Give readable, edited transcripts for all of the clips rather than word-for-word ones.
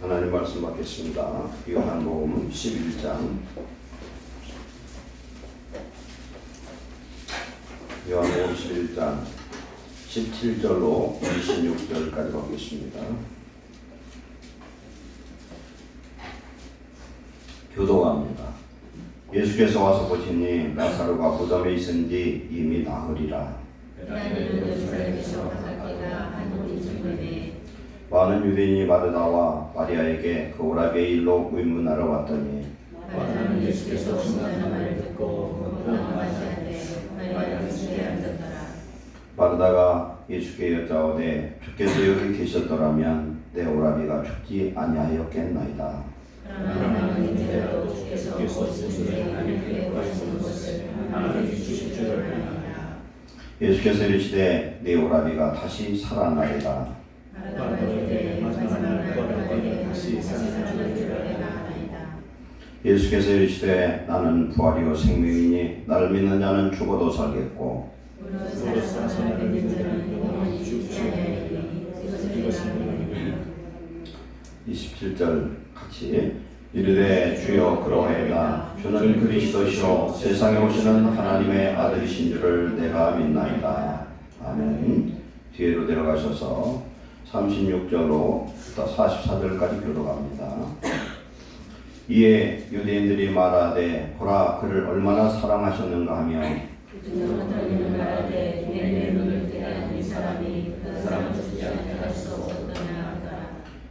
하나님 말씀 받겠습니다. 요한복음 11장 요한복음 11장 17절로 26절까지 받겠습니다. 교도합니다. 예수께서 와서 보시니 나사로가 무덤에 있은지 이미 나흘이라. 많은 유대인이 마르다와 마리아에게 그 오라비의 일로 의문하러 왔더니 마르다는 예수께서 오신다는 말을 듣고 공감하시는데 마리아는 집에 앉았더라. 마르다가 예수께 여짜오되 주께서 여기 계셨더라면 내 오라비가 죽지 아니하였겠나이다. 그러나 이제라도 주께서 오시는데 아내에게 구하시는 것을 하나님이 주실 줄을 아나이다. 예수께서 이르시되 내 오라비가 다시 살아나리라. 마르다가 이르되 마지막 날 오라비에게 다시 살아날 줄을 아나이다. 예수께서 이르시되 나는 부활이요 생명이니 나를 믿는 자는 죽어도 살겠고 무릇 살아서 나를 믿는 자는 영원히 죽지 아니하리니 이것은 믿음이니라. 27절 같이 이르되 주여 그러하이다. 주는 그리스도시요 세상에 오시는 하나님의 아들이신 줄을 내가 믿나이다. 아멘. 뒤로 내려가셔서 36절로 44절까지 교도합니다. 이에 유대인들이 말하되 보라 그를 얼마나 사랑하셨는가 하며 그들은 말하되 내 눈을 뜨는 이 사람이 그 사람을 죽지 않게 할 수 없었느냐 하더라.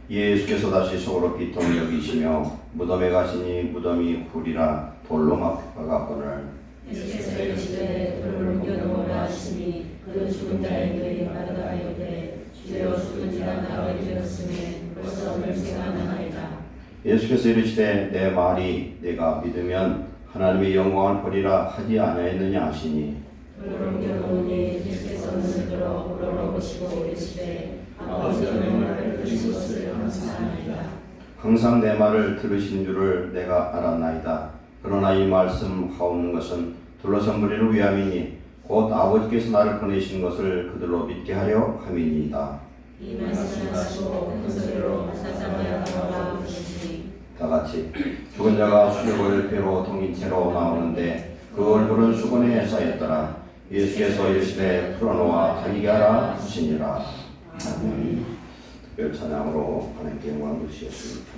예수께서 다시 속으로 비통히 여기시며 무덤에 가시니 무덤이 굴이라 돌로 막아거늘 예수께서 이르시되 돌을 옮겨놓으라 하시니 그 죽은 자의 뇌에 마르다가 이르되 주여 죽은 지가 나흘이 되었으니 벌써 냄새가 나나이다. 예수께서 이르시되 내 말이 내가 믿으면 하나님의 영광을 보리라 하지 아니하였느냐 하시니 돌을 옮겨놓으니 예수께서 눈을 들어 우러러보시고 이르시되 아버지가 내 말을 들으신 것을 감사합니다. 항상 내 말을 들으신 줄을 내가 알았나이다. 그러나 이 말씀 하옵는 것은 둘러선 무리를 위함이니 곧 아버지께서 나를 보내신 것을 그들로 믿게 하려 함이니이다. 이 말씀을 하시고 큰 소리로 사자마야 나오라 부르시니 다 같이 죽은 자가 수족을 배로 동인 채로 나오는데 그 얼굴은 수건에 쌓였더라. 예수께서 이르시되 풀어놓아 다니게 하라 하시니라. 아멘. 특별 찬양으로 하나님께 영광을 드리겠습니다.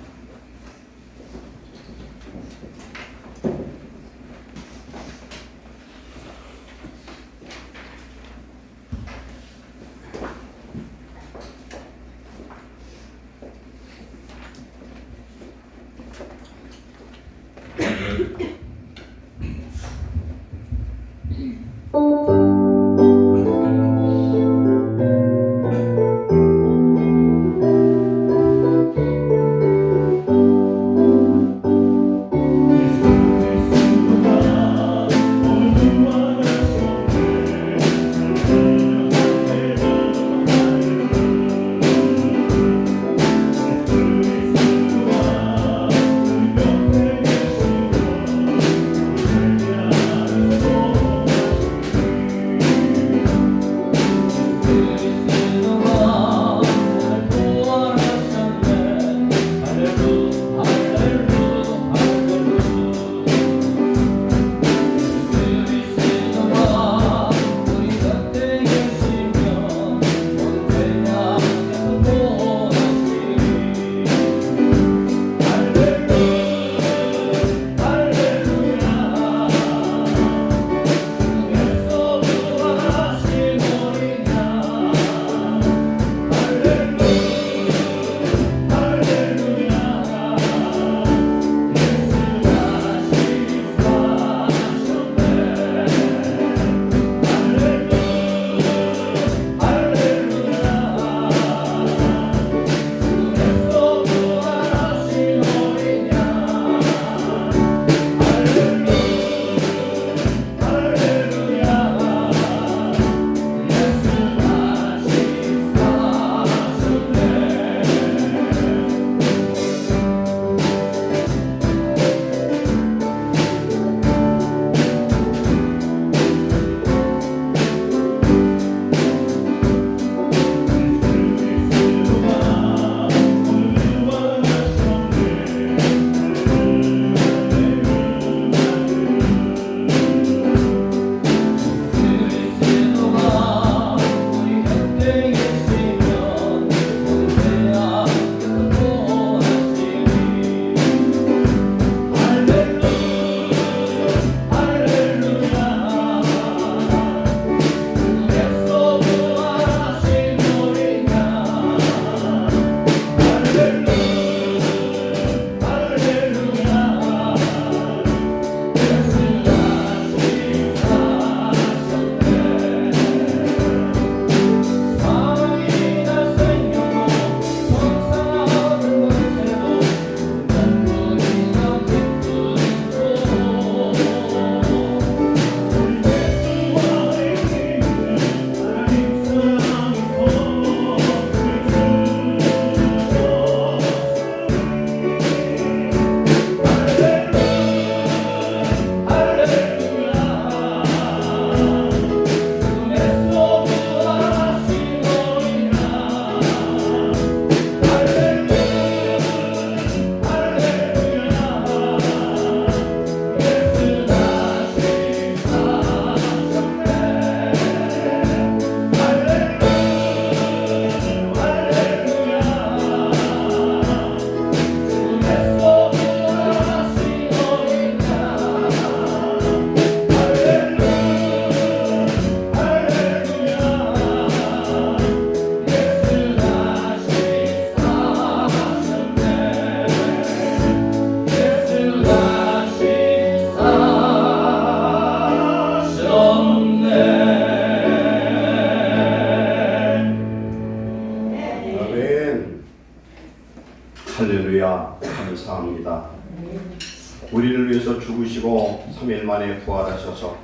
아멘. 할렐루야. 감사합니다. 우리를 위해서 죽으시고 3일 만에 부활하셔서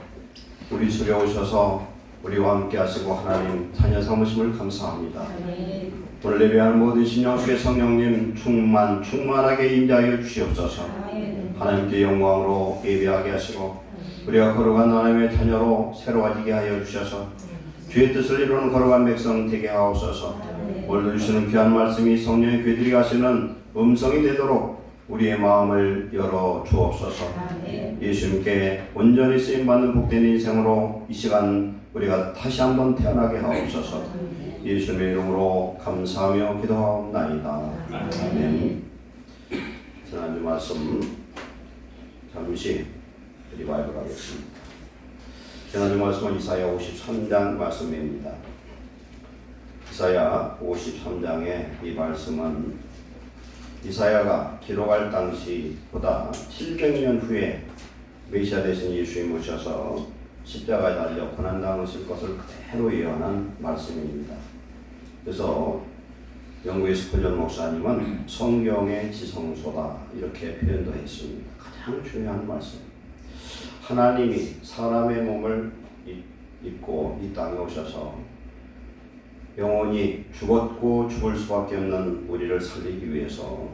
우리 속에 오셔서 우리와 함께 하시고 하나님 자녀 삼으심을 감사합니다. 오늘 예배하는 모든 신령수의 성령님 충만하게 임재하여 주시옵소서. 하나님께 영광으로 예배하게 하시고 우리가 거룩한 하나님의 자녀로 새로워지게 하여 주셔서 주의 뜻을 이루는 거룩한 백성 되게 하옵소서. 오늘 주시는 귀한 말씀이 성령의 귀들이 가시는 음성이 되도록 우리의 마음을 열어 주옵소서. 예수님께 온전히 쓰임받는 복된 인생으로 이 시간 우리가 다시 한번 태어나게 하옵소서. 예수님의 이름으로 감사하며 기도하옵나이다. 아멘. 지난주 말씀 잠시 리바이벌 하겠습니다. 지난주 말씀은 이사야 53장 말씀입니다. 이사야 53장의 이 말씀은 이사야가 기록할 당시보다 700년 후에 메시아 되신 예수님 오셔서 십자가에 달려 고난당하실 것을 그대로 예언한 말씀입니다. 그래서 영국의 스콜전 목사님은 성경의 지성소다 이렇게 표현도 했습니다. 가장 중요한 말씀. 하나님이 사람의 몸을 입고 이 땅에 오셔서 영원히 죽었고 죽을 수밖에 없는 우리를 살리기 위해서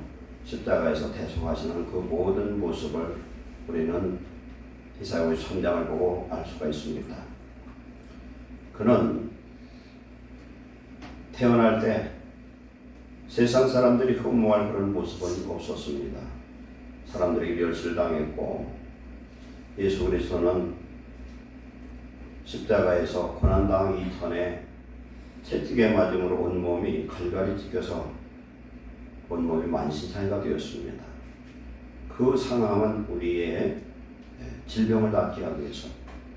십자가에서 대속하시는 그 모든 모습을 우리는 이사야 53장을 보고 알 수가 있습니다. 그는 태어날 때 세상 사람들이 흠모할 그런 모습은 없었습니다. 사람들에게 멸실당했고 예수 그리스도는 십자가에서 고난당하기 전에 채찍에 맞음으로 온몸이 갈갈이 찢겨서 온몸이 만신창이가 되었습니다. 그 상함은 우리의 질병을 낫게 하기 위해서,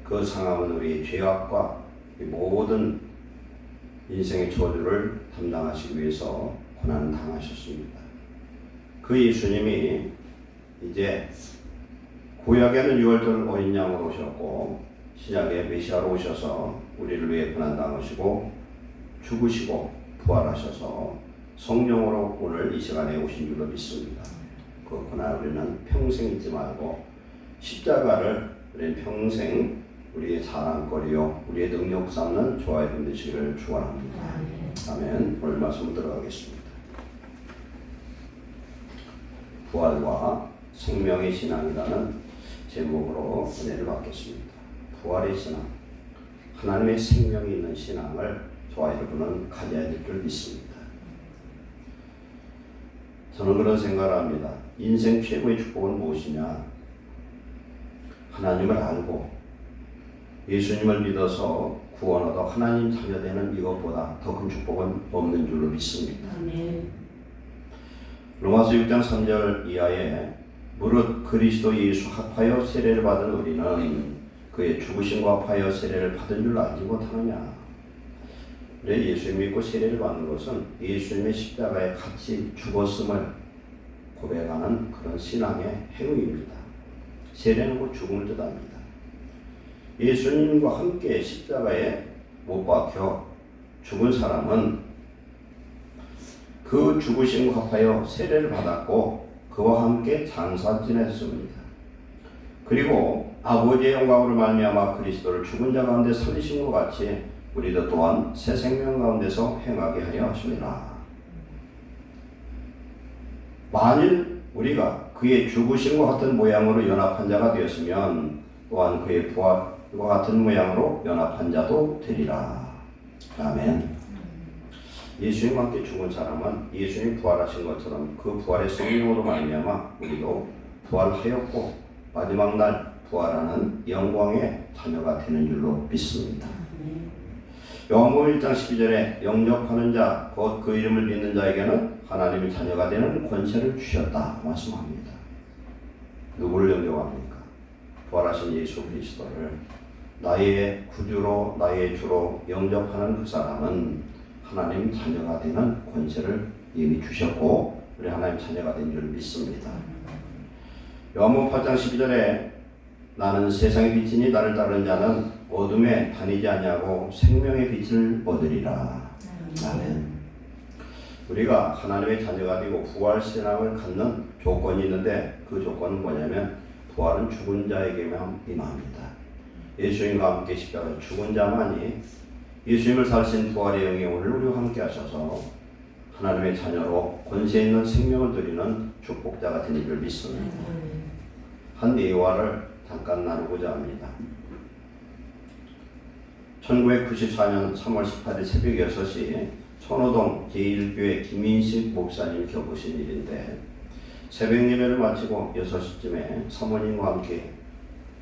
그 상함은 우리의 죄악과 모든 인생의 저주를 담당하시기 위해서 고난을 당하셨습니다. 그 예수님이 이제 구약에는 6월절 어린 양으로 오셨고 신약에 메시아로 오셔서 우리를 위해 고난당하시고 죽으시고 부활하셔서 성령으로 오늘 이 시간에 오신 줄로 믿습니다. 그 고난 우리는 평생 잊지 말고 십자가를 우리는 평생 우리의 자랑거리요 우리의 능력 삼는 좋아의 분 되시기를 축원합니다. 아멘. 오늘 말씀 들어가겠습니다. 부활과 생명의 신앙이라는 제목으로 은혜를 받겠습니다. 부활의 신앙, 하나님의 생명이 있는 신앙을 저와 여러분은 가져야 될 줄 믿습니다. 저는 그런 생각을 합니다. 인생 최고의 축복은 무엇이냐? 하나님을 알고 예수님을 믿어서 구원 얻어 하나님 자녀 되는 이것보다 더 큰 축복은 없는 줄로 믿습니다. 로마서 6장 3절 이하에 무릇 그리스도 예수 합하여 세례를 받은 우리는 그의 죽으심과 합하여 세례를 받은 줄 알지 못하느냐? 예수님 믿고 세례를 받는 것은 예수님의 십자가에 같이 죽었음을 고백하는 그런 신앙의 행위입니다. 세례는 곧 죽음을 뜻합니다. 예수님과 함께 십자가에 못 박혀 죽은 사람은 그 죽으심과 합하여 세례를 받았고 그와 함께 장사 지냈습니다. 그리고 아버지의 영광으로 말미암아 그리스도를 죽은 자 가운데 살리신 것 같이 우리도 또한 새 생명 가운데서 행하게 하려 하심이라. 만일 우리가 그의 죽으심과 같은 모양으로 연합한 자가 되었으면 또한 그의 부활과 같은 모양으로 연합한 자도 되리라. 아멘. 예수님과 함께 죽은 사람은 예수님 부활하신 것처럼 그 부활의 성령으로 말미암아 우리도 부활하였고 마지막 날 부활하는 영광의 자녀가 되는 줄로 믿습니다. 요한복음 1장 12절에 영접하는 자, 곧 그 이름을 믿는 자에게는 하나님의 자녀가 되는 권세를 주셨다 말씀합니다. 누구를 영접합니까? 부활하신 예수 그리스도를 나의 구주로 나의 주로 영접하는 그 사람은 하나님 자녀가 되는 권세를 이미 주셨고 우리 하나님 자녀가 된 줄 믿습니다. 요한복음 8장 12절에 나는 세상의 빛이니 나를 따르는 자는 어둠에 다니지 아니하고 생명의 빛을 얻으리라. 아멘. 우리가 하나님의 자녀가 되고 부활 신앙을 갖는 조건이 있는데 그 조건은 뭐냐면 부활은 죽은 자에게만 임합니다. 예수님과 함께 십자가에 죽은 자만이 예수님을 살신 부활의 영광을 우리와 함께 하셔서 하나님의 자녀로 권세 있는 생명을 드리는 축복자가 된 일을 믿습니다. 한 예화를 잠깐 나누고자 합니다. 1994년 3월 18일 새벽 6시 천호동 제1교회 김인식 목사님 겪으신 일인데 새벽 예배를 마치고 6시쯤에 사모님과 함께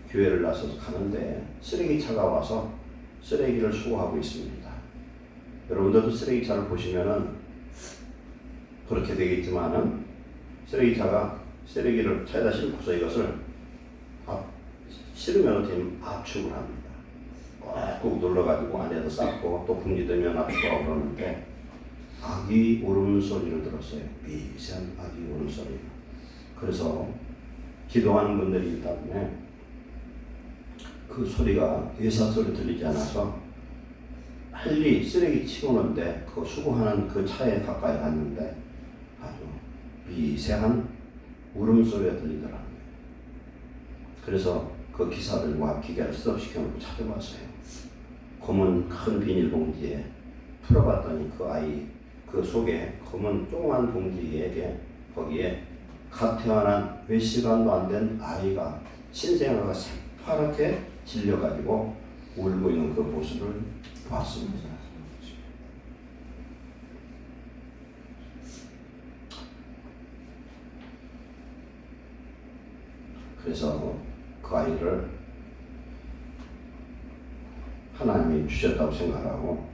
교회를 나서서 가는데 쓰레기차가 와서 쓰레기를 수거하고 있습니다. 여러분들도 쓰레기차를 보시면은 그렇게 되겠지만은 쓰레기차가 쓰레기를 차에다 싣고서 이것을 실으면 압축을 합니다. 꾹 눌러가지고 안에다 쌓고 또 분리되면 압축하고 그러는데 아기 울음소리를 들었어요. 미세한 아기 울음소리. 그래서 기도하는 분들이 있기 때문에 그 소리가 회사 소리 들리지 않아서 빨리 쓰레기 치우는데 그 수거하는 그 차에 가까이 갔는데 아주 미세한 울음소리가 들리더라고요. 그래서 그 기사들과 기계를 스톱시켜놓고 찾아봤어요. 검은 큰 비닐봉지에 풀어봤더니 그 아이 그 속에 검은 조그만 봉지에게 거기에 갓 태어난 몇 시간도 안 된 아이가 신생아가 새파랗게 질려가지고 울고 있는 그 모습을 봤습니다. 그래서 그 아이를 하나님이 주셨다고 생각하고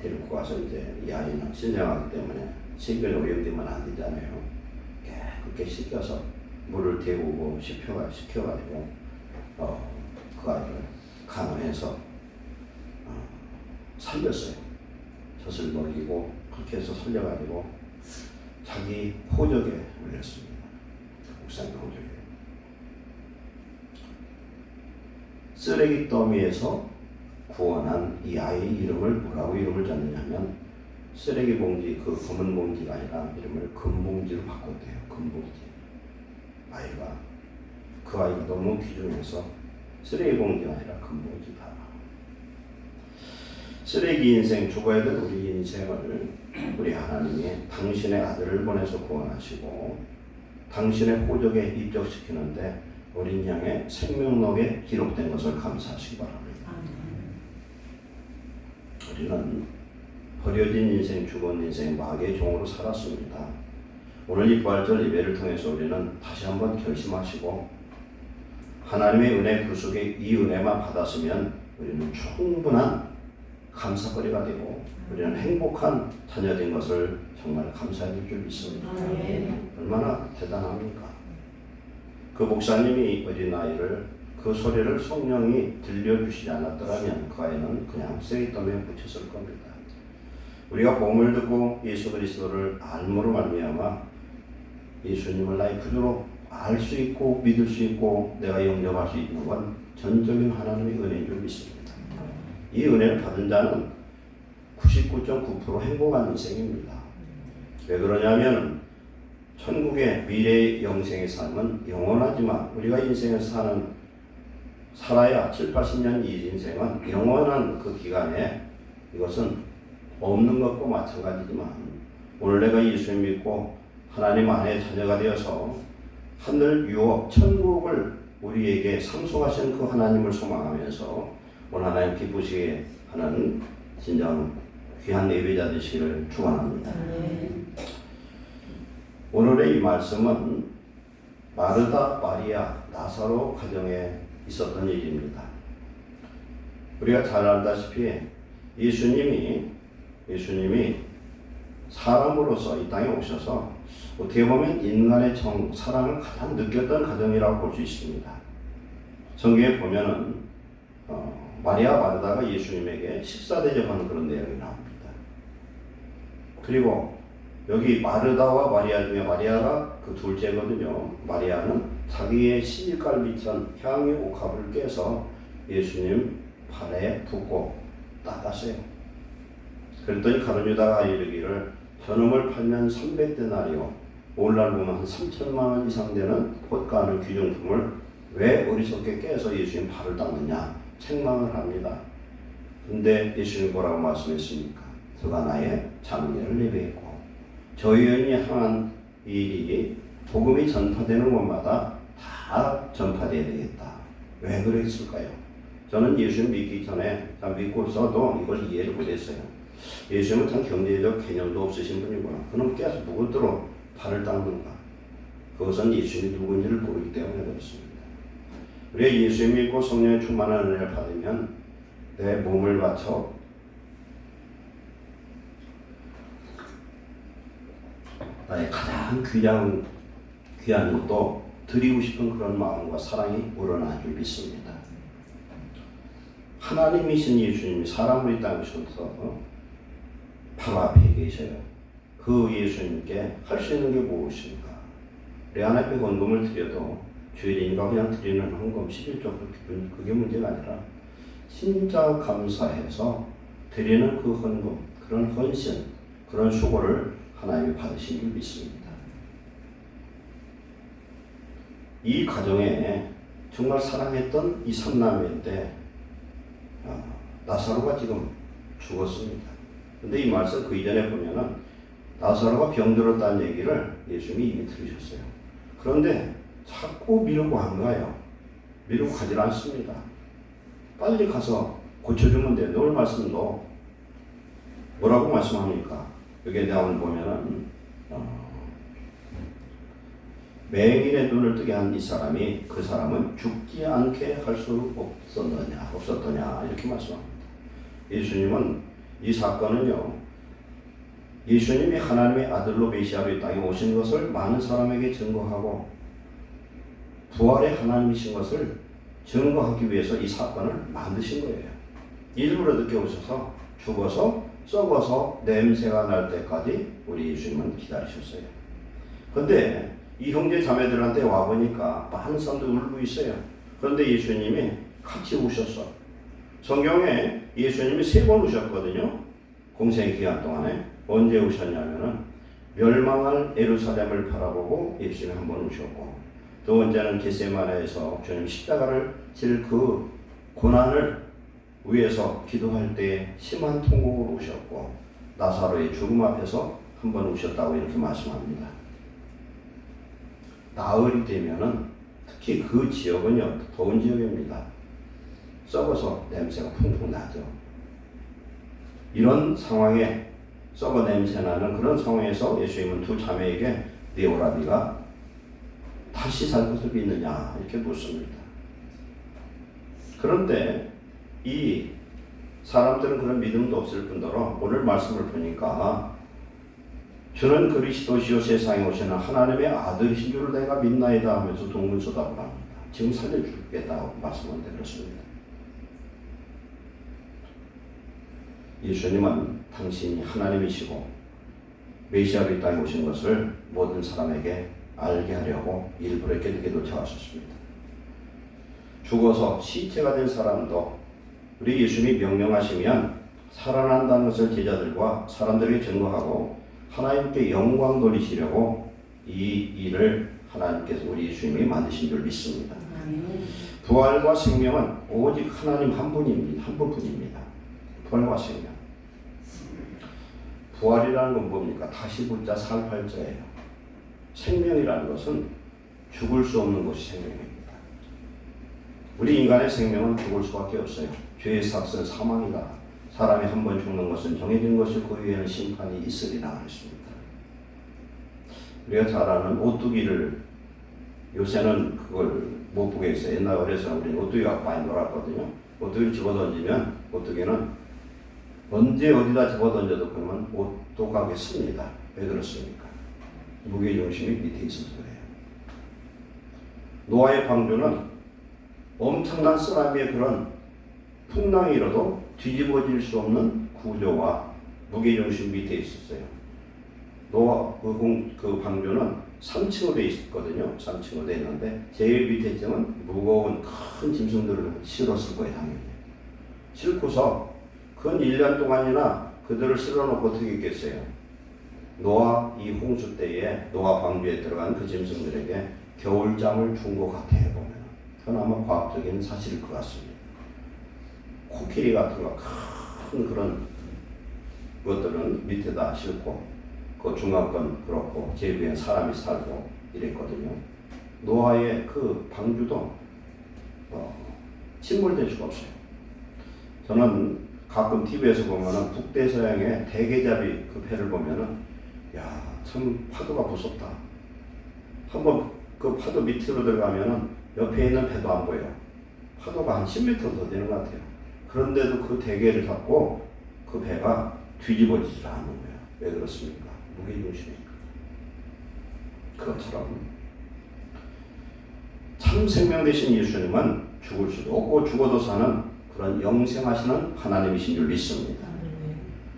데리고 가서 이제 이 아이는 신생아기 때문에 식견이 오염되면 안 되잖아요. 깨끗게 씻겨서 물을 데우고 식혀가지고 그 아이를 간호해서 살렸어요. 젖을 먹이고 그렇게 해서 살려가지고 자기 호적에 올렸습니다. 목사님 호적에. 쓰레기 더미에서 구원한 이 아이의 이름을 뭐라고 이름을 줬느냐면 쓰레기 봉지 그 검은 봉지가 아니라 이름을 금봉지로 바꿨대요. 금봉지. 아이가 그 아이가 너무 귀중해서 쓰레기 봉지가 아니라 금봉지다. 쓰레기 인생 죽어야 될 우리 인생을 우리 하나님이 당신의 아들을 보내서 구원하시고 당신의 호적에 입적시키는데 어린 양의 생명록에 기록된 것을 감사하시기 바랍니다. 우리는 버려진 인생, 죽은 인생, 마귀의 종으로 살았습니다. 오늘 이 부활절 예배를 통해서 우리는 다시 한번 결심하시고 하나님의 은혜 구속의 이 은혜만 받았으면 우리는 충분한 감사거리가 되고 우리는 행복한 자녀된 것을 정말 감사해 줄 믿습니다. 얼마나 대단합니까? 그 목사님이 어린아이를 그 소리를 성령이 들려주시지 않았더라면 그 아이는 그냥 쓰레기더미에 묻혔을 겁니다. 우리가 복음을 듣고 예수 그리스도를 알므로 말미암아 예수님을 나의 구주로 알 수 있고 믿을 수 있고 내가 영접할 수 있는 건 전적인 하나님의 은혜인 줄 믿습니다. 이 은혜를 받은 자는 99.9% 행복한 인생입니다. 왜 그러냐면 천국의 미래의 영생의 삶은 영원하지만 우리가 인생을 살아야 7, 80년 이 인생은 영원한 그 기간에 이것은 없는 것과 마찬가지지만 오늘 내가 예수 믿고 하나님 안에 자녀가 되어서 하늘 유업 천국을 우리에게 상속하신 그 하나님을 소망하면서 오늘 하나님 기쁘시게 하는 진정 귀한 예배자 되시기를 축원합니다. 오늘의 이 말씀은 마르다, 마리아, 나사로 가정에 있었던 일입니다. 우리가 잘 알다시피 예수님이 사람으로서 이 땅에 오셔서 어떻게 보면 인간의 사랑을 가장 느꼈던 가정이라고 볼 수 있습니다. 성경에 보면은 마리아 마르다가 예수님에게 식사 대접하는 그런 내용이 나옵니다. 그리고 여기 마르다와 마리아 중에 마리아가 그 둘째거든요. 마리아는 자기의 시집갈비천 향유 옥합을 깨서 예수님 발에 붓고 닦았어요. 그랬더니 가룟 유다가 이르기를 저놈을 팔면 300데나리오, 오늘날 보면 한 3천만 원 이상 되는 고가하는 귀중품을 왜 어리석게 깨서 예수님 발을 닦느냐 책망을 합니다. 근데 예수님 뭐라고 말씀했습니까? 그가 나의 장례를 예배했고 저희 여인이 향한 일이 복음이 전파되는 곳마다 다 전파되어야 되겠다. 왜 그랬을까요? 저는 예수님 믿기 전에 믿고서도 이걸 이해를 못했어요. 예수님은 참 경제적 개념도 없으신 분이구나. 그럼 깨서 무엇으로 발을 닦는가? 그것은 예수님이 누군지를 모르기 때문에 그렇습니다. 우리가 예수님 믿고 성령의 충만한 은혜를 받으면 내 몸을 바쳐 나의 가장 귀한 것도 드리고 싶은 그런 마음과 사랑이 우러나 줄 믿습니다. 하나님이신 예수님이 사람을 이 땅에 오셔서 바로 앞에 계셔요. 그 예수님께 할 수 있는 게 무엇입니까? 내 하나님께 헌금을 드려도 죄인이니까 그냥 드리는 헌금 11조 그게 문제가 아니라 진짜 감사해서 드리는 그 헌금, 그런 헌신, 그런 수고를 하나님이 받으신 줄 믿습니다. 이 가정에 정말 사랑했던 이 삼남매인데 나사로가 지금 죽었습니다. 근데 이 말씀 그 이전에 보면은 나사로가 병들었다는 얘기를 예수님이 이미 들으셨어요. 그런데 자꾸 미루고 안 가요. 미루고 가질 않습니다. 빨리 가서 고쳐주면 돼요. 오늘 말씀도 뭐라고 말씀합니까? 여기에 나오는 보면은 맹인의 눈을 뜨게 한 이 사람이 그 사람은 죽지 않게 할 수 없었더냐 이렇게 말씀합니다. 예수님은 이 사건은요, 예수님이 하나님의 아들로 메시아로 이 땅에 오신 것을 많은 사람에게 증거하고 부활의 하나님이신 것을 증거하기 위해서 이 사건을 만드신 거예요. 일부러 늦게 오셔서 죽어서 썩어서 냄새가 날 때까지 우리 예수님은 기다리셨어요. 근데 이 형제 자매들한테 와보니까 많은 사람들 울고 있어요. 그런데 예수님이 같이 오셨어. 성경에 예수님이 3번 오셨거든요. 공생의 기간 동안에. 언제 오셨냐면은 멸망할 예루살렘을 바라보고 예수님이 한 번 오셨고, 두 번째는 겟세마네에서 주님 십자가를 질 그 고난을 위해서 기도할 때 심한 통곡으로 오셨고, 나사로의 죽음 앞에서 한 번 오셨다고 이렇게 말씀합니다. 나흘이 되면은 특히 그 지역은요, 더운 지역입니다. 썩어서 냄새가 풍풍 나죠. 이런 상황에 썩어 냄새나는 그런 상황에서 예수님은 두 자매에게 네 오라비가 다시 살 것을 믿느냐 이렇게 묻습니다. 그런데 이 사람들은 그런 믿음도 없을 뿐더러 오늘 말씀을 보니까 주는 그리스도시요 세상에 오시는 하나님의 아들이신 줄 내가 믿나이다 하면서 동문서답을 합니다. 지금 살려주겠다고 말씀하는데 그렇습니다. 예수님은 당신이 하나님이시고 메시아로 이 땅에 오신 것을 모든 사람에게 알게 하려고 일부러 이렇게 늦게 도착하셨습니다. 죽어서 시체가 된 사람도 우리 예수님이 명령하시면 살아난다는 것을 제자들과 사람들에게 증거하고 하나님께 영광 돌리시려고 이 일을 하나님께서 우리 예수님이 만드신 줄 믿습니다. 부활과 생명은 오직 하나님 한 분입니다. 한 분뿐입니다. 부활과 생명. 부활이라는 건 뭡니까? 다시 붙자 살 팔자예요. 생명이라는 것은 죽을 수 없는 것이 생명입니다. 우리 인간의 생명은 죽을 수밖에 없어요. 죄의 삭은 사망이다. 사람이 한 번 죽는 것은 정해진 것이 그 위에는 심판이 있으리라 그랬습니다. 우리가 잘 아는 오뚜기를 요새는 그걸 못 보겠어요. 옛날 어려서 우리는 오뚜기가 많이 놀았거든요. 오뚜기를 집어던지면 오뚜기는 언제 어디다 집어던져도 그러면 오똑하게 씁니다. 왜 그렇습니까? 무게중심이 밑에 있어서 그래요. 노아의 방주는 엄청난 쓰나미의 그런 풍랑이 일어도 뒤집어질 수 없는 구조와 무게중심 밑에 있었어요. 노아 그 방주는 3층으로 돼 있었거든요. 3층으로 돼 있는데 제일 밑에 층은 무거운 큰 짐승들을 실었을 거예요. 당연히. 싣고서 근 1년 동안이나 그들을 실어놓고 어떻게 있겠어요? 노아 이 홍수 때에 노아 방주에 들어간 그 짐승들에게 겨울잠을 준 것 같아요. 보면 그건 아마 과학적인 사실일 것 같습니다. 코끼리 같은 거 큰 그런 것들은 밑에다 싣고 그 중간 건 그렇고 제 위에 사람이 살고 이랬거든요. 노아의 그 방주도 침몰될 수가 없어요. 저는 가끔 TV에서 보면은 북대서양의 대게잡이 그 배를 보면은 야, 참 파도가 무섭다. 한번 그 파도 밑으로 들어가면은 옆에 있는 배도 안 보여요. 파도가 한 10m 더 되는 것 같아요. 그런데도 그 대게를 잡고 그 배가 뒤집어지질 않는 거예요. 왜 그렇습니까? 무게중심이니까. 그것처럼 참 생명 되신 예수님은 죽을 수도 없고 죽어도 사는 그런 영생하시는 하나님이신 줄 믿습니다.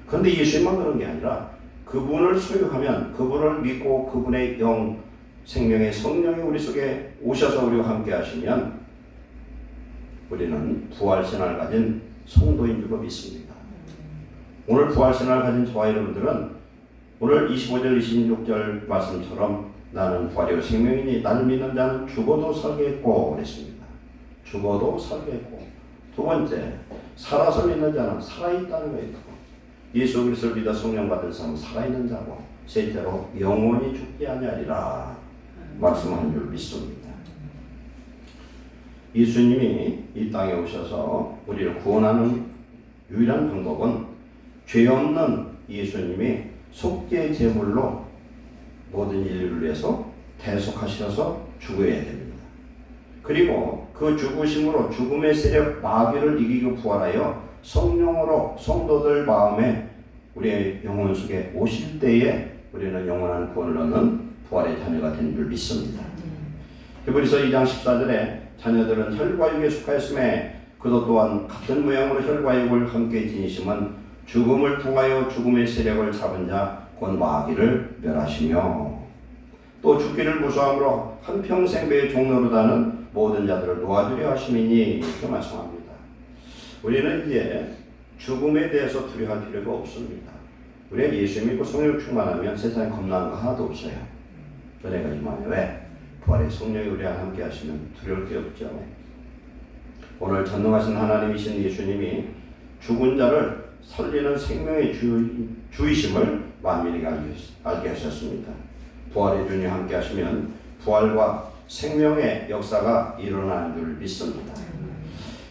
그런데 예수님만 그런 게 아니라 그분을 소유하면 그분을 믿고 그분의 영 생명의 성령이 우리 속에 오셔서 우리와 함께 하시면 우리는 부활신앙을 가진 성도인 줄로 믿습니다. 오늘 부활신앙을 가진 저와 여러분들은 오늘 25절 26절 말씀처럼 나는 부활이요 생명이니 나를 믿는 자는 죽어도 살겠고 그랬습니다. 죽어도 살겠고 두 번째 살아서 믿는 자는 살아있다는 거예요. 예수 그리스도를 믿어 성령 받은 사람은 살아있는 자고 셋째로 영원히 죽지 아니하리라 말씀한 줄 믿습니다. 예수님이 이 땅에 오셔서 우리를 구원하는 유일한 방법은 죄 없는 예수님이 속죄 제물로 모든 인류를 위해서 대속하셔서 죽어야 됩니다. 그리고 그 죽으심으로 죽음의 세력 마귀를 이기고 부활하여 성령으로 성도들 마음에 우리의 영혼 속에 오실 때에 우리는 영원한 구원을 얻는 부활의 자녀가 된 줄 믿습니다. 히브리서 2장 14절에 자녀들은 혈과 육에 속하였음에 그도 또한 같은 모양으로 혈과 육을 함께 지니심은 죽음을 통하여 죽음의 세력을 잡은 자 곧 마귀를 멸하시며 또 죽기를 무서함으로 한평생 배의 종노릇하는 모든 자들을 놓아주려 하심이니 이렇게 말씀합니다. 우리는 이제 죽음에 대해서 두려워할 필요가 없습니다. 우리가 예수 믿고 성령 충만하면 세상에 겁나는 거 하나도 없어요. 은혜가 임하네. 왜? 부활의 성령이 우리와 함께 하시면 두려울 게 없죠. 오늘 전능하신 하나님이신 예수님이 죽은 자를 살리는 생명의 주이심을 만민에게 알게 하셨습니다. 부활의 주님 함께 하시면 부활과 생명의 역사가 일어나는 줄 믿습니다.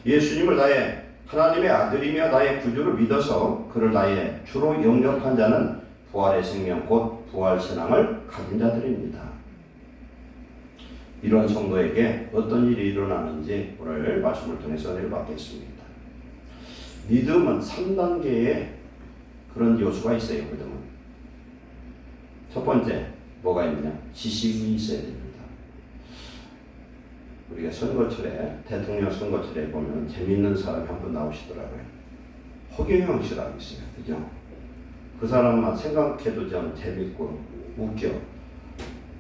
예수님을 나의 하나님의 아들이며 나의 구주로 믿어서 그를 나의 주로 영접한 자는 부활의 생명 곧 부활신앙을 가진 자들입니다. 이런 성도에게 어떤 일이 일어나는지 오늘 말씀을 통해서 은혜를 받겠습니다. 믿음은 3단계의 그런 요소가 있어요. 믿음은 첫 번째 뭐가 있느냐? 지식이 있어야 됩니다. 우리가 선거철에 대통령 선거철에 보면 재미있는 사람이 한 분 나오시더라고요. 허경영 씨라고 있어요. 그죠? 그 사람만 생각해도 저는 재밌고 웃겨.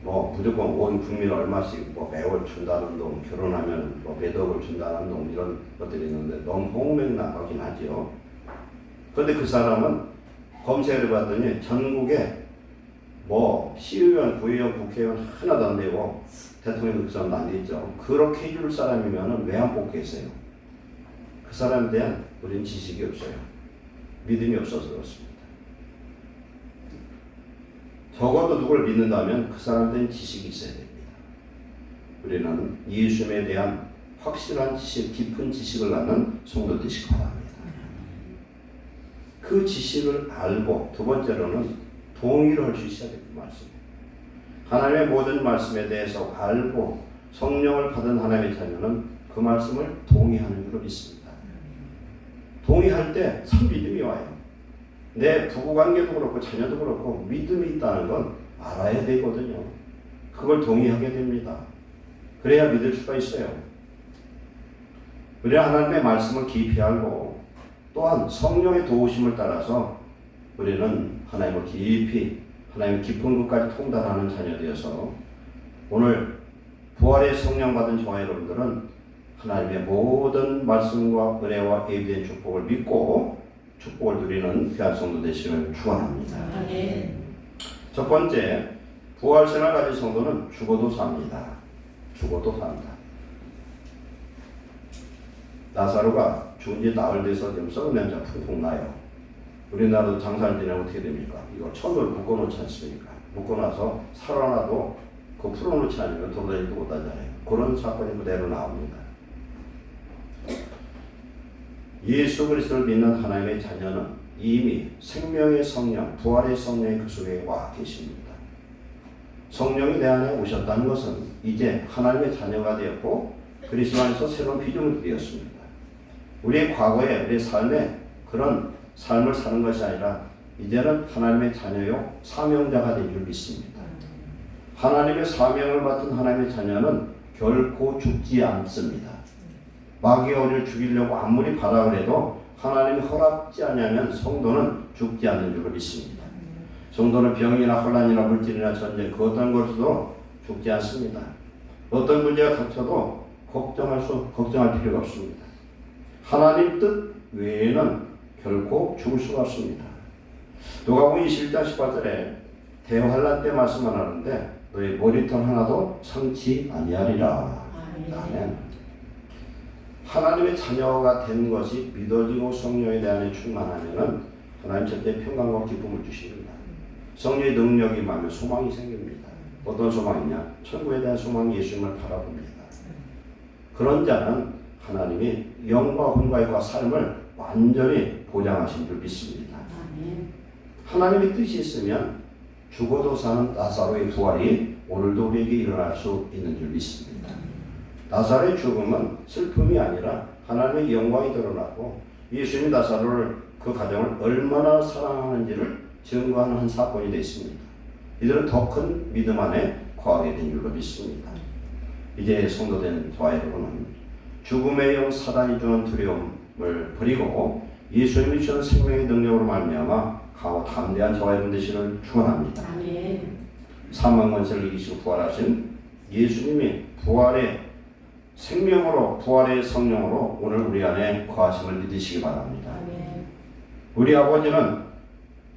뭐 무조건 온 국민 얼마씩 뭐 매월 준다는 동, 결혼하면 뭐 몇 억을 준다는 동 이런 것들이 있는데 너무 홍맹랑하긴 하죠. 그런데 그 사람은 검색을 해봤더니 전국에 뭐 시의원, 구의원, 국회의원 하나도 안 되고 대통령도 그 사람도 안 되죠. 그렇게 해줄 사람이면 왜 안 뽑겠어요? 그 사람에 대한 우리는 지식이 없어요. 믿음이 없어서 그렇습니다. 적어도 누굴 믿는다면 그 사람에 대한 지식이 있어야 됩니다. 우리는 예수님에 대한 확실한 지식, 깊은 지식을 갖는 성도 되시기 바랍니다. 그 지식을 알고 두 번째로는 동의를 할 수 있어야 됩니다. 말씀에. 하나님의 모든 말씀에 대해서 알고 성령을 받은 하나님의 자녀는 그 말씀을 동의하는 줄로 믿습니다. 동의할 때 참 믿음이 와요. 내 부부관계도 그렇고 자녀도 그렇고 믿음이 있다는 건 알아야 되거든요. 그걸 동의하게 됩니다. 그래야 믿을 수가 있어요. 우리가 하나님의 말씀을 깊이 알고 또한 성령의 도우심을 따라서 우리는 하나님을 깊이 하나님의 깊은 것까지 통달하는 자녀 되어서 오늘 부활의 성령 받은 저와 여러분들은 하나님의 모든 말씀과 은혜와 예비된 축복을 믿고 축복을 누리는 귀한 성도 되시길 축원합니다. 첫 번째, 부활신을 가진 성도는 죽어도 삽니다. 죽어도 산다. 나사로가 죽은 지 나흘 돼서 지금 썩은 냄새가 풍풍 나요. 우리나라도 장사를 지내면 어떻게 됩니까? 이거 천을 묶어놓지 않습니까? 묶어놔서 살아나도 그 풀어놓지 않으면 돌아다니도 못하잖아요. 그런 사건이 그대로 나옵니다. 예수 그리스도를 믿는 하나님의 자녀는 이미 생명의 성령, 부활의 성령이 그 속에 와 계십니다. 성령이 내 안에 오셨다는 것은 이제 하나님의 자녀가 되었고 그리스도 안에서 새로운 비중을 드렸습니다. 우리의 과거에 우리의 삶에 그런 삶을 사는 것이 아니라 이제는 하나님의 자녀요 사명자가 된 줄 믿습니다. 하나님의 사명을 맡은 하나님의 자녀는 결코 죽지 않습니다. 마귀가 우리를 죽이려고 아무리 바라고 해도 하나님이 허락지 않으면 성도는 죽지 않는 줄로 믿습니다. 성도는 병이나 혼란이나 물질이나 전쟁 그 어떤 것으로 죽지 않습니다. 어떤 문제가 닥쳐도 걱정할 필요가 없습니다. 하나님 뜻 외에는 결코 죽을 수가 없습니다. 누가복음 21장 18절에 대환란 때 말씀을 하는데 너희 머리털 하나도 상치 아니하리라. 아멘. 하나님의 자녀가 된 것이 믿어지고 성령에 대한 충만하면은 하나님 절대 평강과 기쁨을 주십니다. 성령의 능력이 임하면 소망이 생깁니다. 어떤 소망이냐? 천국에 대한 소망이 예수님을 바라봅니다. 그런 자는 하나님이 영과 혼과 육과 삶을 완전히 보장하신 줄 믿습니다. 하나님의 뜻이 있으면 죽어도 사는 나사로의 부활이 오늘도 우리에게 일어날 수 있는 줄 믿습니다. 나사로의 죽음은 슬픔이 아니라 하나님의 영광이 드러났고 예수님이 나사로를 그 가정을 얼마나 사랑하는지를 증거하는 한 사건이 되었습니다. 이들은 더 큰 믿음 안에 거하게 된 줄로 믿습니다. 이제 성도된 저와 여러분은 죽음의 영 사단이 주는 두려움을 버리고 예수님이 주는 생명의 능력으로 말미암아 강하고 담대한 저와 여러분 되시기를 축원합니다. 사망 권세를 이기시고 부활하신 예수님이 부활의 생명으로 부활의 성령으로 오늘 우리 안에 거하심을 믿으시기 바랍니다. 우리 아버지는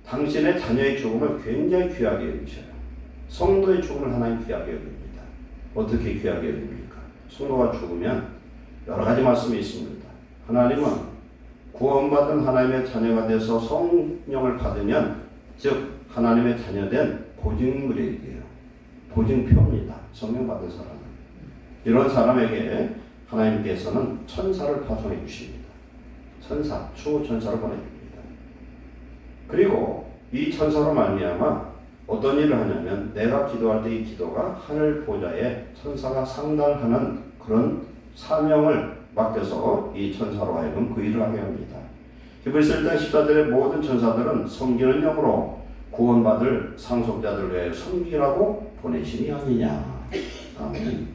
당신의 자녀의 죽음을 굉장히 귀하게 여기셔요. 성도의 죽음을 하나님 귀하게 여깁니다. 어떻게 귀하게 여깁니까? 성도가 죽으면 여러 가지 말씀이 있습니다. 하나님은 구원받은 하나님의 자녀가 돼서 성령을 받으면 즉 하나님의 자녀된 보증물이에요. 보증표입니다. 성령 받은 사람은. 이런 사람에게 하나님께서는 천사를 파송해 주십니다. 천사, 수호천사를 보내줍니다. 그리고 이 천사로 말미암아 어떤 일을 하냐면 내가 기도할 때 이 기도가 하늘 보좌에 천사가 상달하는 그런 사명을 맡겨서 이 천사로 하여금 그 일을 하게 합니다. 히브리서 1장 14절에 모든 천사들은 섬기는 영으로 구원받을 상속자들을 위하여 섬기라고 보내심이 아니냐. 아멘.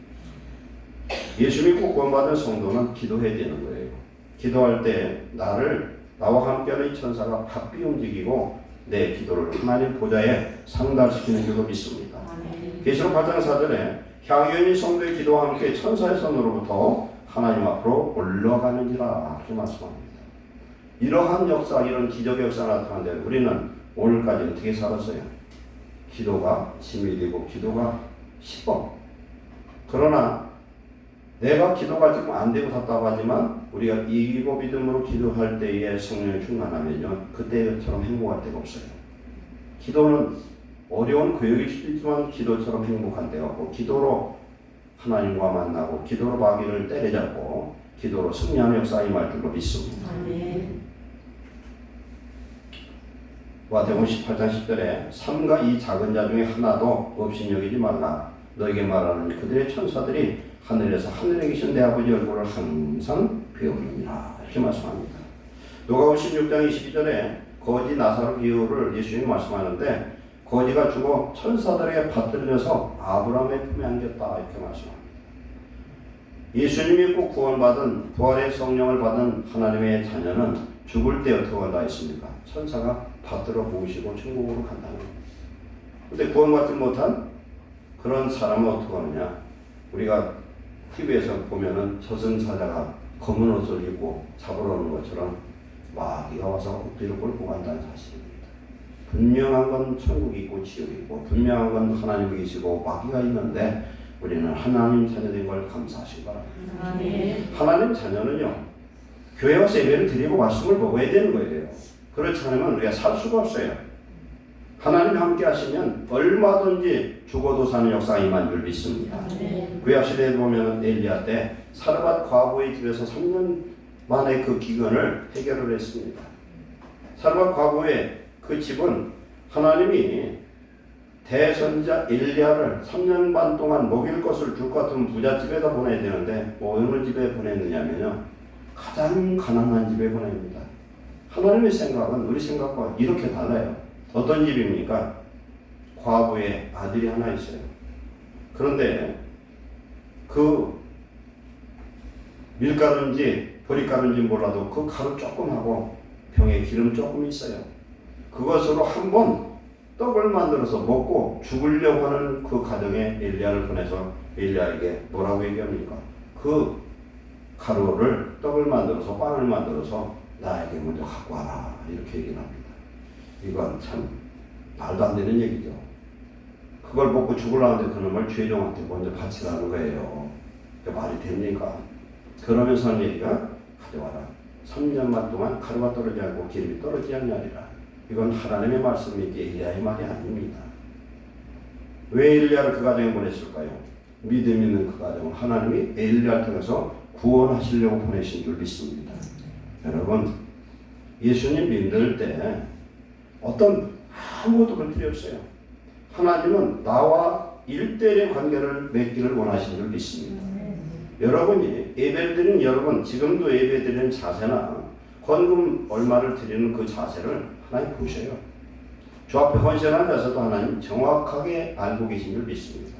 예수 믿고 구원받은 성도는 기도해야 되는 거예요. 기도할 때 나와 함께하는 이 천사가 바삐 움직이고 내 기도를 하나님 보좌에 상달시키는 줄로 믿습니다. 계시록 8장 4절에 향연이 성도의 기도와 함께 천사의 손으로부터 하나님 앞으로 올라가는지라 이렇게 말씀합니다. 이러한 역사, 이런 기적의 역사가 나타나는데 우리는 오늘까지 어떻게 살았어요? 기도가 힘이 되고 기도가 시범. 그러나 내가 기도가 지금 안 되고 답답하지만 우리가 이기고 믿음으로 기도할 때에 성령이 충만하면요 그때처럼 행복할 데가 없어요. 기도는 어려운 교육일 수도 있지만 기도처럼 행복한 데가 없고 기도로 하나님과 만나고 기도로 마귀를 때려잡고 기도로 승리하는 역사가 임할 줄로 믿습니다. 마태복음 18장 10절에 삼가 이 작은 자 중에 하나도 없이 여기지 말라. 너에게 말하는 그들의 천사들이 하늘에서 하늘에 계신 내 아버지 얼굴을 항상 배우느니라 이렇게 말씀합니다. 누가복음 16장 22절에 거지 나사로 비유를 예수님이 말씀하는데 거지가 죽어 천사들에게 받들려서 아브라함의 품에 안겼다 이렇게 말씀합니다. 예수님이 믿고 구원받은 부활의 성령을 받은 하나님의 자녀는 죽을 때 어떻게 한다 했습니까? 천사가 받들어 모시고 천국으로 간다는 겁니다. 그런데 구원받지 못한 그런 사람은 어떻게 하느냐? 우리가 TV에서 보면은 저승사자가 검은 옷을 입고 잡으러 오는 것처럼 마귀가 와서 엎드려 끌고 간다는 사실입니다. 분명한 건 천국이 있고 지옥이 있고 분명한 건 하나님이 계시고 마귀가 있는데 우리는 하나님 자녀된 걸 감사하신 바랍니다. 아멘. 하나님 자녀는요, 교회 와서 예배를 드리고 말씀을 먹어야 되는 거예요. 그렇지 않으면 우리가 살 수가 없어요. 하나님 함께 하시면 얼마든지 죽어도 사는 역사가 임한 줄 믿습니다. 아멘. 구약시대에 보면 엘리야 때 사르밧 과부의 집에서 3년 만에 그 기근을 해결을 했습니다. 사르밧 과부의 그 집은 하나님이 대선자 엘리야를 3년 반 동안 먹일 것을 줄 것 같은 부잣집에다 보내야 되는데 어느 집에 보냈느냐면요, 가장 가난한 집에 보냅니다. 하나님의 생각은 우리 생각과 이렇게 달라요. 어떤 집입니까? 과부의 아들이 하나 있어요. 그런데 그 밀가루인지 보리가루인지 몰라도 그 가루 조금 하고 병에 기름 조금 있어요. 그것으로 한번 떡을 만들어서 먹고 죽으려고 하는 그 가정에 엘리야를 보내서 엘리야에게 뭐라고 얘기합니까? 그 가루를 떡을 만들어서 빵을 만들어서 나에게 먼저 갖고 와라, 이렇게 얘기를 합니다. 이건 참 말도 안 되는 얘기죠. 그걸 먹고 죽으려는데 그놈을 죄종한테 먼저 바치라는 거예요. 말이 됩니까? 그러면서 하는 얘기가 가져와라. 3년만 동안 가루가 떨어지지 않고 기름이 떨어지지 않냐리라. 이건 하나님의 말씀이지 엘리야의 말이 아닙니다. 왜 엘리야를 그 가정에 보냈을까요? 믿음 있는 그 가정은 하나님이 엘리야를 통해서 구원하시려고 보내신 줄 믿습니다. 여러분, 예수님 믿을 때 어떤 아무것도 그럴 필요 없어요. 하나님은 나와 1대1의 관계를 맺기를 원하시는 줄 믿습니다. 여러분이 예배를 드리는 여러분, 지금도 예배 드리는 자세나 헌금 얼마를 드리는 그 자세를 하나님 보셔요. 주 앞에 헌신하는 자세도 하나님 정확하게 알고 계신 줄 믿습니다.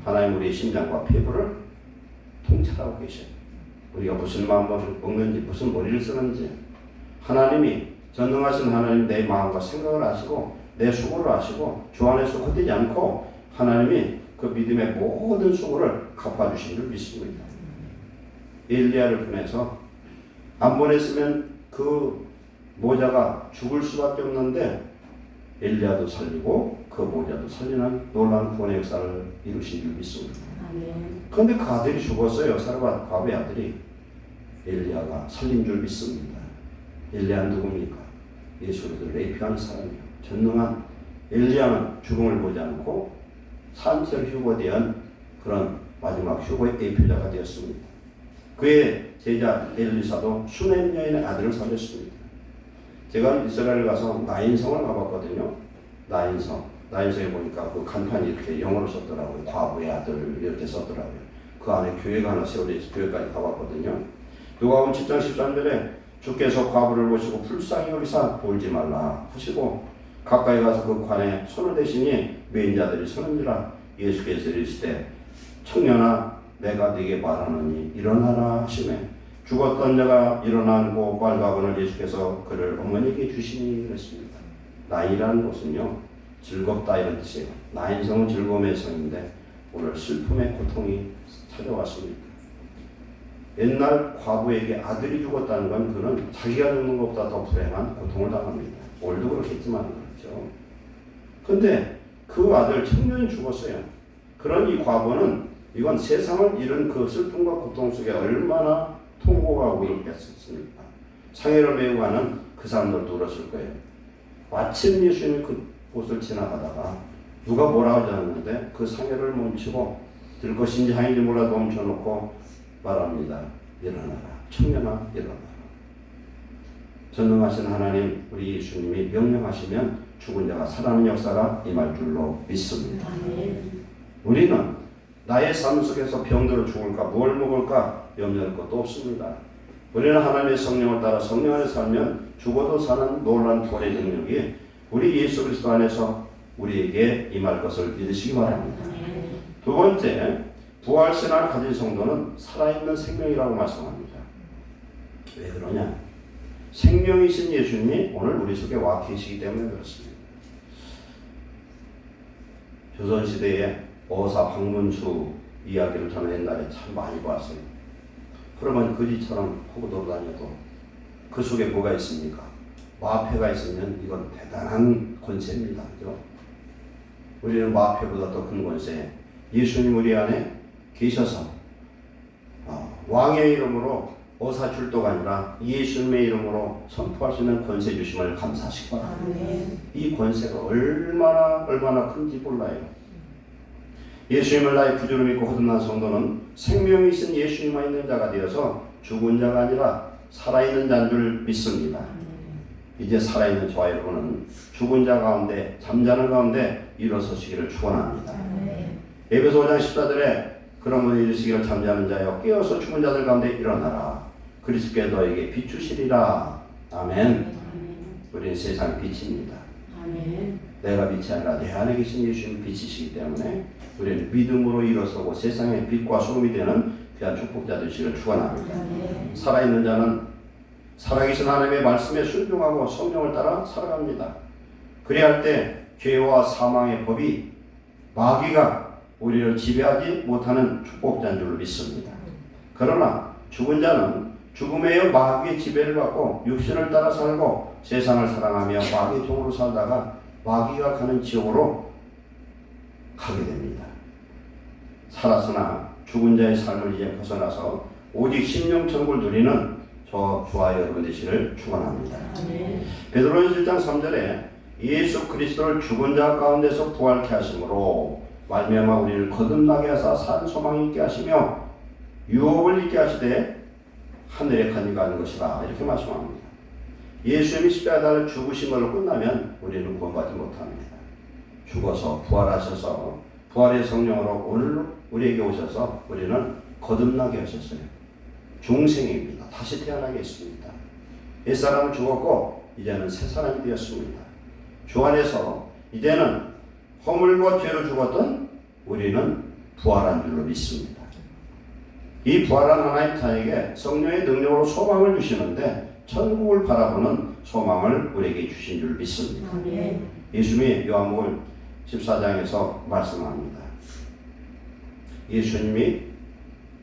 하나님 우리의 심장과 피부를 통찰하고 계셔요. 우리가 무슨 마음을 먹는지 무슨 머리를 쓰는지 하나님이 전능하신 하나님 내 마음과 생각을 아시고 내 수고를 아시고 주 안에서 헛되지 않고 하나님이 그 믿음의 모든 수고를 갚아주신 줄 믿습니다. 엘리야를 보내서 안 보냈으면 그 모자가 죽을 수밖에 없는데 엘리야도 살리고 그 모자도 살리는 놀라운 구원의 역사를 이루신 줄 믿습니다. 그런데 그 아들이 죽었어요. 사르밧 과부의 아들이. 엘리야가 살린 줄 믿습니다. 엘리야는 누굽니까? 예수 그리스도를 예표하는 사람이에요. 전능한 엘리야는 죽음을 보지 않고 산처 휴거되은 그런 마지막 휴거의 예표자가 되었습니다. 그의 제자 엘리사도 수넴 여인의 아들을 살렸습니다. 제가 이스라엘 가서 나인성을 가봤거든요. 나인성에 보니까 그 간판이 이렇게 영어로 썼더라고요. 과부의 아들 이렇게 썼더라고요. 그 안에 교회가 하나 세워져 있어서 교회까지 가봤거든요. 누가복음 7장 13절에 주께서 과부를 보시고 불쌍히 여기사 울지 말라 하시고 가까이 가서 그 관에 손을 대시니 메인 자들이 서는지라 예수께서 이르시되 청년아 내가 네게 말하노니 일어나라 하시매 죽었던 자가 일어나고 빨가거늘 예수께서 그를 어머니에게 주시니 그랬습니다. 나인이라는 것은요 즐겁다 이런 뜻이에요. 나인성은 즐거움의 성인데 오늘 슬픔의 고통이 찾아왔습니다. 옛날 과부에게 아들이 죽었다는 건 그는 자기가 죽는 것보다 더 불행한 고통을 당합니다. 오늘도 그렇겠지만 그렇죠. 근데 그 아들 청년이 죽었어요. 그런 이 과부는 이건 세상을 잃은 그 슬픔과 고통 속에 얼마나 통고가 우울했겠습니까? 상해를 메고 가는 그 사람들도 울었을 거예요. 마침 예수님이 그 곳을 지나가다가 누가 뭐라고 하지 않았는데 그 상해를 멈추고 들 것인지 향인지 몰라도 멈춰놓고 말합니다. 일어나라. 청년아 일어나라. 전능하신 하나님 우리 예수님이 명령하시면 죽은 자가 살아나는 역사가 임할 줄로 믿습니다. 우리는 나의 삶 속에서 병들어 죽을까 뭘 먹을까 염려할 것도 없습니다. 우리는 하나님의 성령을 따라 성령 안에 살면 죽어도 사는 놀라운 구원의 능력이 우리 예수 그리스도 안에서 우리에게 임할 것을 믿으시기 바랍니다. 두 번째, 부활신앙을 가진 성도는 살아있는 생명이라고 말씀합니다. 왜 그러냐? 생명이신 예수님이 오늘 우리 속에 와 계시기 때문에 그렇습니다. 조선시대에 어사 박문수 이야기를 저는 옛날에 참 많이 봤어요. 그러면 거지처럼 하고 돌아다녀도 그 속에 뭐가 있습니까? 마패가 있으면 이건 대단한 권세입니다. 그죠? 우리는 마귀보다 더 큰 권세. 예수님 우리 안에 계셔서 왕의 이름으로 어사출도가 아니라 예수님의 이름으로 선포할 수 있는 권세 주심을 감사하시기 바랍니다. 이 권세가 얼마나 큰지 몰라요. 예수님을 나의 구주로 믿고 거듭난 성도는 생명이신 예수님만 있는 자가 되어서 죽은 자가 아니라 살아있는 자인 줄 믿습니다. 이제 살아있는 저와 여러분은 죽은 자 가운데 잠자는 가운데 일어서시기를 축원합니다. 에베소 5장 14절에 그러므로 이르시기를 잠자는 자여 깨어서 죽은 자들 가운데 일어나라. 그리스도께 너에게 비추시리라. 아멘. 우리는 세상의 빛입니다. 내가 빛이 아니라 내 안에 계신 예수님이 빛이시기 때문에 우리는 믿음으로 일어서고 세상의 빛과 소금이 되는 귀한 축복자 되시기를 축원합니다. 살아있는 자는 살아계신 하나님의 말씀에 순종하고 성령을 따라 살아갑니다. 그래야 할 때 죄와 사망의 법이 마귀가 우리를 지배하지 못하는 축복자인 줄 믿습니다. 그러나 죽은 자는 죽음의 마귀의 지배를 받고 육신을 따라 살고 세상을 사랑하며 마귀의 종으로 살다가 마귀가 가는 지옥으로 가게 됩니다. 살았으나 죽은 자의 삶을 이제 벗어나서 오직 심령천국을 누리는 저와 여러분 되시기를 축원합니다. 베드로전서 1장 3절에 예수 그리스도를 죽은 자 가운데서 부활케 하심으로 말미암아 우리를 거듭나게 하사 산 소망이 있게 하시며 유업을 있게 하시되 하늘에 간이가 하는 것이라 이렇게 말씀합니다. 예수님이 십자가를 죽으신 걸로 끝나면 우리는 구원받지 못합니다. 죽어서 부활하셔서 부활의 성령으로 오늘 우리에게 오셔서 우리는 거듭나게 하셨어요. 중생입니다. 다시 태어나게 했습니다. 옛사람은 죽었고 이제는 새 사람이 되었습니다. 주 안에서 이제는 허물과 죄로 죽었던 우리는 부활한 줄로 믿습니다. 이 부활한 하나님 자에게 성령의 능력으로 소망을 주시는데 천국을 바라보는 소망을 우리에게 주신 줄 믿습니다. 예수님이 요한복음 14장에서 말씀합니다. 예수님이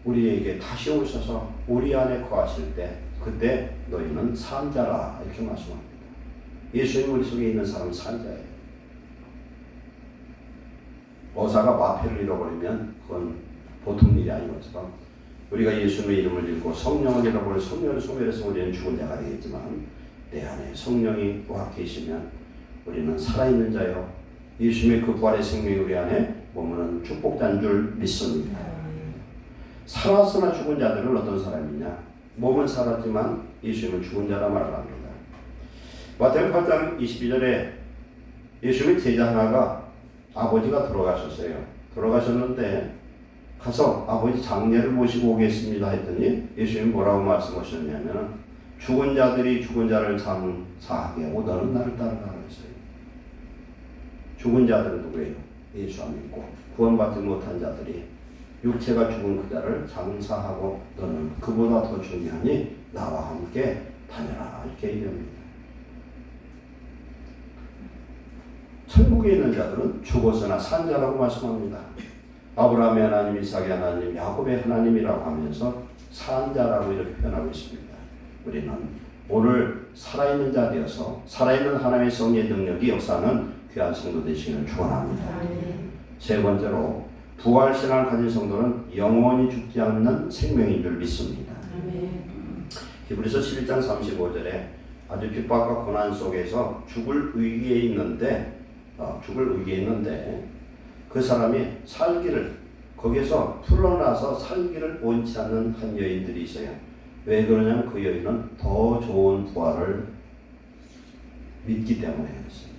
우리에게 다시 오셔서 우리 안에 거하실 때 그때 너희는 산자라 이렇게 말씀합니다. 예수님 우리 속에 있는 사람은 산자예요. 어사가 마패를 잃어버리면 그건 보통 일이 아닌 것처럼 우리가 예수님의 이름을 잃고 성령을 잃어버려 성령을 소멸해서 우리는 죽은 자가 되겠지만 내 안에 성령이 와 계시면 우리는 살아있는 자요 예수님의 그 부활의 생명이 우리 안에 머무는 축복자인 줄 믿습니다. 살았으나 죽은 자들은 어떤 사람이냐? 몸은 살았지만 예수님은 죽은 자라 말을 합니다. 마태복음 8장 22절에 예수님의 제자 하나가 아버지가 돌아가셨어요. 돌아가셨는데 가서 아버지 장례를 모시고 오겠습니다 했더니 예수님이 뭐라고 말씀하셨냐면 죽은 자들이 죽은 자를 장사하게 하고 너는 나를 따르라 했어요. 죽은 자들은 누구예요? 예수 안 믿고 구원받지 못한 자들이 육체가 죽은 그 자를 장사하고 너는 그보다 더 중요하니 나와 함께 다녀라 이렇게 얘기합니다. 천국에 있는 자들은 죽었으나 산 자라고 말씀합니다. 아브라함의 하나님, 이삭의 하나님, 야곱의 하나님이라고 하면서 산 자라고 이렇게 표현하고 있습니다. 우리는 오늘 살아있는 자 되어서 살아있는 하나님의 성령의 능력이 역사하는 귀한 성도 되시기를 축원합니다. 세 번째로 부활신앙을 가진 성도는 영원히 죽지 않는 생명인 줄 믿습니다. 히브리서 11장 35절에 아주 핍박과 고난 속에서 죽을 위기에 있는데 그 사람이 살기를 거기서 풀어나서 살기를 원치 않는 한 여인들이 있어요. 왜 그러냐면 그 여인은 더 좋은 부활을 믿기 때문에 그렇습니다.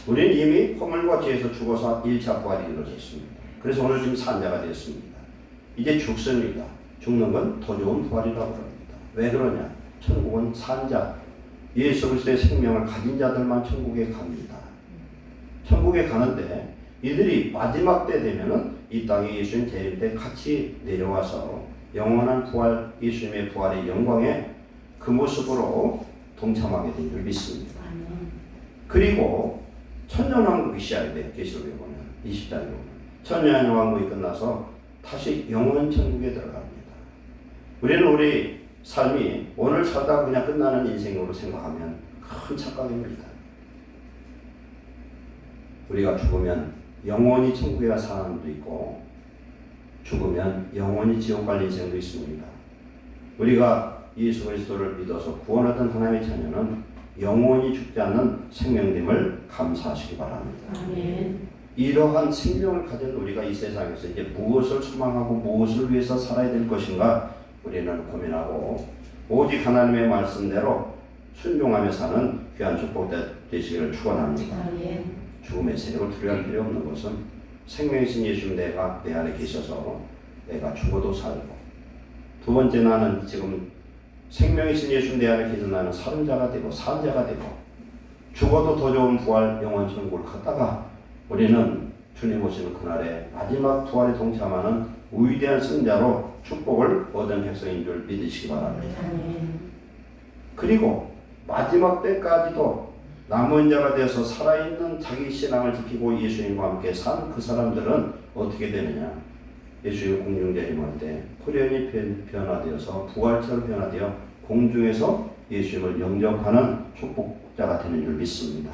우리는 이미 허물과 죄에서 죽어서 1차 부활이 이루어졌습니다. 그래서 오늘 지금 산자가 되었습니다. 이제 죽습니다. 죽는 건 더 좋은 부활이라고 합니다. 왜 그러냐? 천국은 산자, 예수 그리스도의 생명을 가진 자들만 천국에 갑니다. 천국에 가는데 이들이 마지막 때 되면은 이 땅에 예수님 재림 때 같이 내려와서 영원한 부활, 예수님의 부활의 영광에 그 모습으로 동참하게 된 줄 믿습니다. 그리고 천년왕국이 시작이 돼요. 계시록에 보면 20장에 보면 천년왕국이 끝나서 다시 영원 천국에 들어갑니다. 우리는 우리 삶이 오늘 살다가 그냥 끝나는 인생으로 생각하면 큰 착각입니다. 우리가 죽으면 영원히 천국에 갈 사람도 있고 죽으면 영원히 지옥 갈 인생도 있습니다. 우리가 예수 그리스도를 믿어서 구원하던 하나님의 자녀는 영원히 죽지 않는 생명됨을 감사하시기 바랍니다. 아멘. 이러한 생명을 가진 우리가 이 세상에서 이제 무엇을 소망하고 무엇을 위해서 살아야 될 것인가 우리는 고민하고 오직 하나님의 말씀대로 순종하며 사는 귀한 축복 되시기를 축원합니다. 아멘. 죽음의 세력을 두려워할 필요 없는 것은 생명이신 예수님 내가 내 안에 계셔서 내가 죽어도 살고, 두 번째 나는 지금 생명이신 예수님 내 안에 계셔서 나는 사는 자가 되고 산 자가 되고 죽어도 더 좋은 부활 영원 천국을 갔다가 우리는 주님 오시는 그날에 마지막 부활에 동참하는 위대한 승자로 축복을 얻은 백성인 줄 믿으시기 바랍니다. 아멘. 그리고 마지막 때까지도 남은 자가 되어서 살아있는 자기 신앙을 지키고 예수님과 함께 산 그 사람들은 어떻게 되느냐? 예수님 공중재림할 때 호련히 변화되어서 부활처럼 변화되어 공중에서 예수님을 영접하는 축복자가 되는 줄 믿습니다.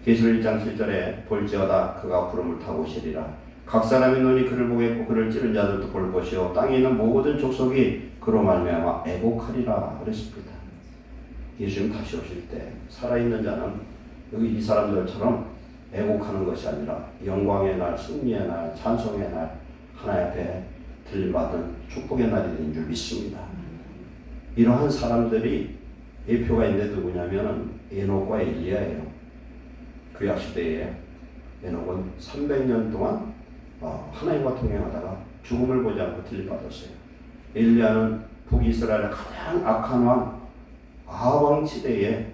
계시록 1장 7절에 볼지어다 그가 구름을 타고 오시리라. 각 사람의 눈이 그를 보겠고 그를 찌른 자들도 볼 것이요 땅에 있는 모든 족속이 그로 말미암아 애곡하리라 그랬습니다. 예수님 다시 오실 때 살아있는 자는 여기 이 사람들처럼 애곡하는 것이 아니라 영광의 날, 승리의 날, 찬송의 날 하나님 앞에 들림받은 축복의 날이 된 줄 믿습니다. 이러한 사람들이 대표가 있는데 누구냐면 에녹과 엘리야예요. 구약 시대에 에녹은 300년 동안 하나님과 동행하다가 죽음을 보지 않고 들림받았어요. 엘리야는 북이스라엘의 가장 악한 왕 아합 시대에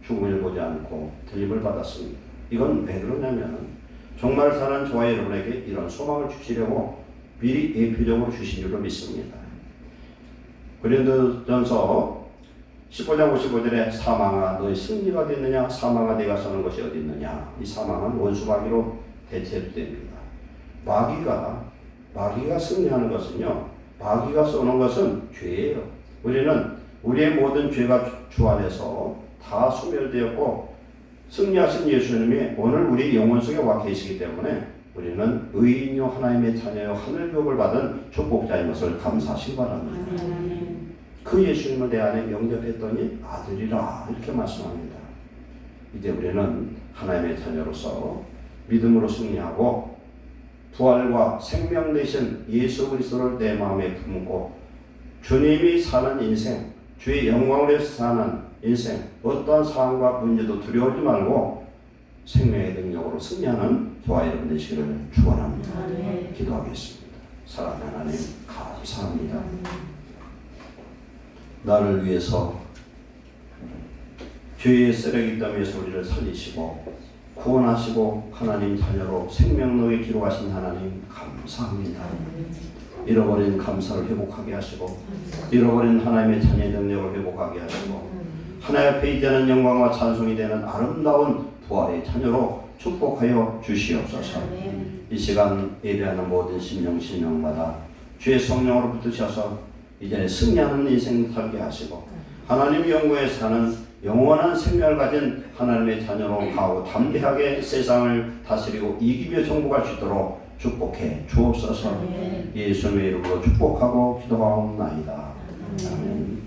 죽음을 보지 않고 들림을 받았습니다. 이건 왜 그러냐면 정말 사는 저와 여러분에게 이런 소망을 주시려고 미리 예표적으로 주신 줄로 믿습니다. 고린도전서 15장 55절에 사망아 너의 승리가 됐느냐 사망아 네가 서는 것이 어디 있느냐. 이 사망은 원수 마귀로 대체됩니다. 마귀가 승리하는 것은요, 마귀가 쏘는 것은 죄예요. 우리는 우리의 모든 죄가 주 안에서 다 소멸되었고 승리하신 예수님이 오늘 우리 영혼 속에 와 계시기 때문에 우리는 의인요 하나님의 자녀요 하늘복을 받은 축복자인 것을 감사하시기 바랍니다. 그 예수님을 내 안에 영접했더니 아들이라 이렇게 말씀합니다. 이제 우리는 하나님의 자녀로서 믿음으로 승리하고 부활과 생명 되신 예수 그리스도를 내 마음에 품고 주님이 사는 인생, 주의 영광을 위해서 사는 인생, 어떠한 상황과 문제도 두려워하지 말고 생명의 능력으로 승리하는 저와 여러분 되시기를 축원합니다. 기도하겠습니다. 사랑하는 하나님 감사합니다. 나를 위해서 죄의 쓰레기 더미에서 우리를 살리시고 구원하시고 하나님 자녀로 생명록에 기록하신 하나님 감사합니다. 잃어버린 감사를 회복하게 하시고 잃어버린 하나님의 자녀의 능력을 회복하게 하시고 하나님 앞에 이제는 영광과 찬송이 되는 아름다운 부활의 자녀로 축복하여 주시옵소서. 이 시간 예배하는 모든 심령마다 주의 성령으로 붙으셔서 이제 승리하는 인생 살게 하시고 하나님 영광에 사는 영원한 생명을 가진 하나님의 자녀로 가고 담대하게 세상을 다스리고 이기며 정복할 수 있도록 축복해 주옵소서. 예수님의 이름으로 축복하고 기도하옵나이다. 아멘.